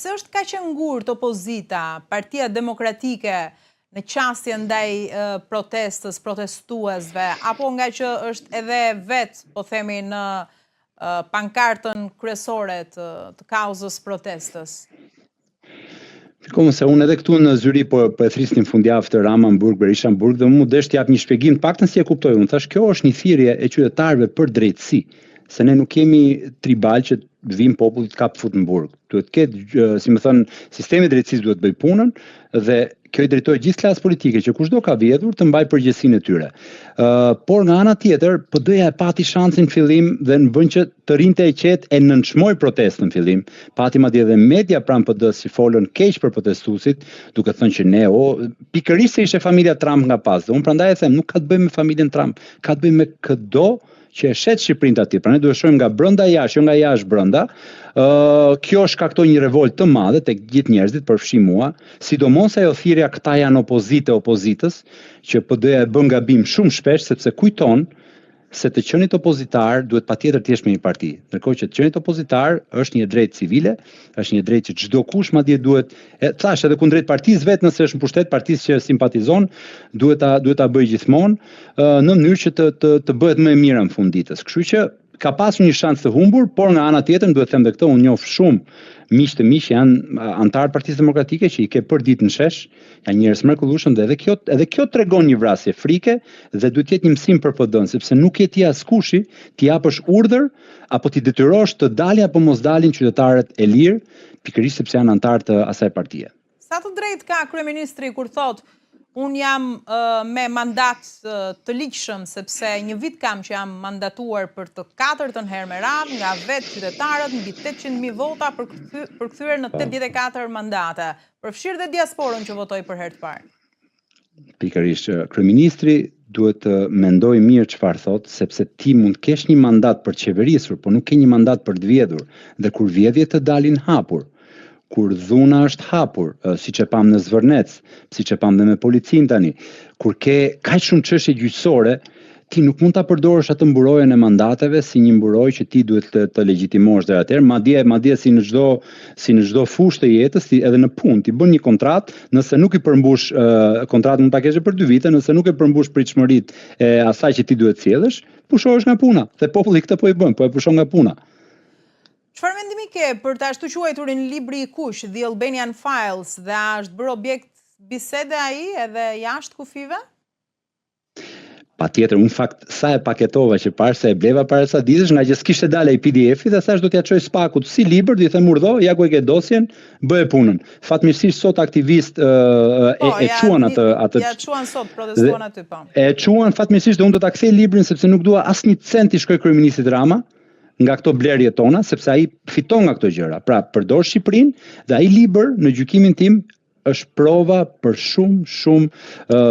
Se është kaq e ngurtë opozita, Partia Demokratike në qasje ndaj protestuesve, apo nga që është edhe vetë, po themi, në pankartën kryesore të kauzës protestës? Shikoj se unë edhe këtu në zyri po e thrisnim fundjavë të Rama në Burg, Berisha në Burg, dhe mu desh t'jap një shpjegim, të paktën si e kuptoj unë. Thash, kjo është një thirrje e qytetarëve për drejtësi, se ne nuk kemi tribal që vim popullit kap fut në burg. Duhet ketë, si më thënë, sistemi i drejtësisë duhet bëj punën dhe kjo i drejtoj gjithë klasë politike që kushdo ka vjedhur të mbaj përgjegjësinë e tyre. Por nga ana tjetër, PD-ja e pati shansin në fillim dhe në vend që të rinte e qetë e nënçmoi protestën në fillim. Pati madje edhe media pranë PD-s që folën keq për protestuesit, duke thënë që ne pikërisht se ishte familja Trump nga pas. Dhe unë prandaj e them, nuk ka të bëjë me familjen Trump, ka të bëjë me çdo që e shet Shqipërinë aty. Pra ne duhet shohim nga brenda jashtë, jo nga jashtë brenda. Kjo shkaktoi një revolt të madhe tek gjithë njerëzit, përfshi mua, sidomos ajo thirrja këta janë opozitës, që PD-ja e bën gabim shumë shpesh sepse kujton se të qenit opozitar duhet patjetër të jesh me një parti. Ndërkohë që të qenit opozitar është një drejtë civile, është një drejtë që çdo kush madje duhet, thash edhe kundrejt partisë vet nëse është në pushtet, partisë që simpatizon, duhet ta bëjë gjithmonë në mënyrë që të bëhet më e mira në fund ditës. Kështu që ka pasur një shans të humbur, por nga ana tjetër duhet të them edhe këtë, unë njoh shumë miq të mi që janë antarë të Partisë Demokratike që i ke për ditë në shesh, janë njerëz mrekullueshëm dhe edhe kjo tregon një vrasje frike dhe duhet të jetë një mësim për PD-n, sepse nuk je ti askushi ti japësh urdhër apo ti detyrosh të dalin apo mos dalin qytetarët e lirë, pikërisht sepse janë antarë të asaj partie. Sa të drejtë ka kryeministri kur thotë unë jam me mandat të ligjshëm, sepse një vit kam që jam mandatuar për të 4-ën herë me radhë nga vetë qytetarët mbi 800.000 vota përkthyer në 84 mandate. Përfshirë dhe diasporën që votoi për herë të parë. Pikërisht, kryeministri duhet të mendoj mirë çfarë thotë, sepse ti mund të kesh një mandat për të qeverisur, por nuk ke një mandat për të vjedhur. Dhe kur vjedhjet të dalin hapur, kur dhuna është hapur, siç e pam në Zvërnec, siç e pam dhe me policinë tani, kur ke kaq shumë çështje gjyqësore, ti nuk mund ta përdorësh atë mburojën e mandateve si një mburojë që ti duhet të legjitimosh deri atëherë, madje si në çdo fushë të jetës, edhe në punë, ti bën një kontratë, nëse nuk i përmbush kontratën mund ta kesh për 2 vite, nëse nuk e përmbush pritshmëritë e asaj që ti duhet sjellësh, pushohesh nga puna. Dhe populli këtë po i bën, po e pushon nga puna. Çfarë mendimi ke për të ashtu quajturin libri i kuq, The Albanian Files, dhe është bërë objekt bisede ai edhe jashtë kufive? Patjetër, unë fakt sa e paketova që parë se e bleva para sa ditësh, nga që s'kishte dalë ai PDF-i dhe thash do t'ja çoj spakut si libër, do i them urdhë, ja ku e ke dosjen, bëhe punën. Fatmirësisht sot aktivist e çuan atë ja çuan sot, protestuan aty po. E çuan fatmirësisht dhe unë do ta kthej librin sepse nuk dua asnjë cent i shkoj kryeministit Rama nga këto blerje tona, sepse ai fiton nga këto gjëra. Pra, përdor Shqipërinë dhe ai libër në gjykimin tim është prova për shumë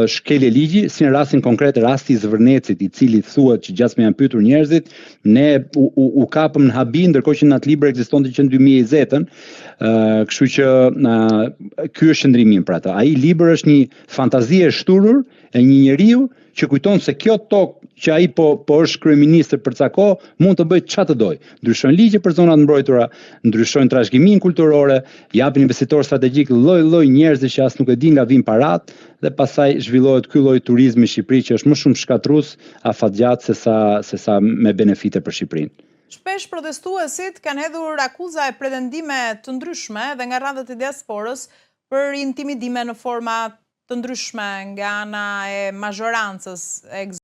shkelje ligji, si në rastin konkret rasti i Zvërnecit, i cili thuhet që gjasmë janë pyetur njerëzit, ne u kapëm në habi, ndërkohë që në atë libër ekzistonte që në 2020-ën, kështu që ky është qëndrimi për atë. Ai libër është një fantazi e shturur e një njeriu që kujton se kjo tokë që ai po është kryeministër për ca kohë mund të bëjë çfarë të doj. Ndryshojnë ligje për zonat mbrojtura, ndryshojnë trashëgiminë kulturore, japin investitor strategjik lloj njerëzish që as nuk e din nga vin parat dhe pastaj zhvillohet ky lloj turizmi në Shqipëri që është më shumë shkatrues afatgjat se sa me benefite për Shqipërinë. Shpesh protestuesit kanë hedhur akuza e pretendime të ndryshme dhe nga radhët e diasporës për intimidime në forma të ndryshme nga ana e mazhorancës